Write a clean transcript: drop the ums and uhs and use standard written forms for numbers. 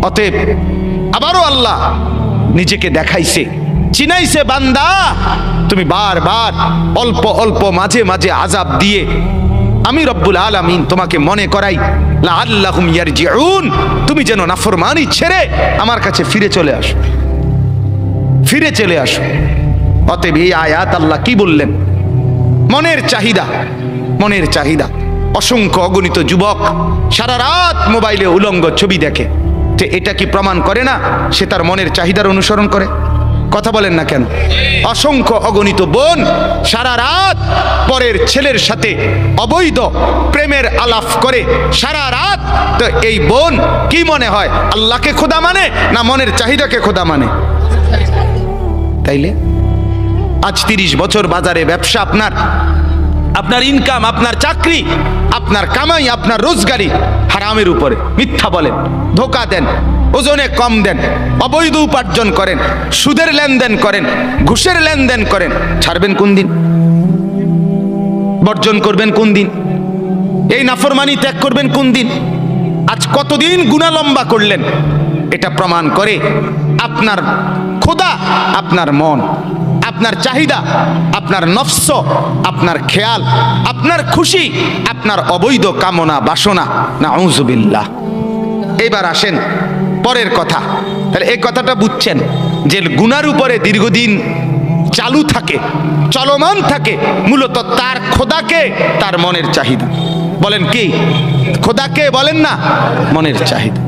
অতএব আবারও আল্লাহ নিজেকে দেখাইছে, চিনাইছে, বান্দা তুমি বারবার অল্প অল্প মাঝে মাঝে আযাব দিয়ে আমি রব্বুল আলামিন তোমাকে মনে করাই লাআল্লাহুম ইয়ারজিউন, তুমি যেন নাফরমানি ছেড়ে আমার কাছে ফিরে চলে আসো, ফিরে চলে আসো। অতএব এই আয়াত আল্লাহ কি বললেন? মনের চাহিদা, মনের চাহিদা। অসংখ্য অগণিত যুবক সারা রাত মোবাইলে উলঙ্গ ছবি দেখে, যে এটা কি প্রমাণ করে না সে তার মনের চাহিদার অনুসরণ করে? কথা বলেন না কেন? অসংখ্য অগণিত বোন সারা রাত পরের ছেলের সাথে অবৈধ প্রেমের আলাপ করে সারা রাত। তো এই বোন কি মনে হয়, আল্লাহকে খোদা মানে না মনের চাহিদাকে খোদা মানে? তাইলে আজ 30 বছর বাজারে ব্যবসা, আপনার ইনকাম, আপনার চাকরি, আপনার কামাই, আপনার রোজগারি হারামের উপরে। মিথ্যা বলেন, ধোকা দেন, ওজনে কম দেন, অবৈধ উপার্জন করেন, সুদের লেনদেন করেন, ঘুষের লেনদেন করেন। ছাড়বেন কোন দিন? বর্জন করবেন কোন দিন? এই নাফরমানি ত্যাগ করবেন কোন দিন? আজ কতদিন গুনাহ লম্বা করলেন? এটা প্রমাণ করে আপনার খোদা আপনার মন, আপনার চাহিদা, আপনার নফস, আপনার খেয়াল, আপনার খুশি, আপনার অবৈধ কামনা বাসনা। নাউযুবিল্লাহ। এবার আসেন পরের কথা। তাহলে এই কথাটা বুঝছেন যে গুনার উপরে দীর্ঘদিন চালু থাকে, চলমান থাকে, মূলত তার খোদাকে, তার মনের চাহিদা। বলেন কি? খোদাকে বলেন না, মনের চাহিদা।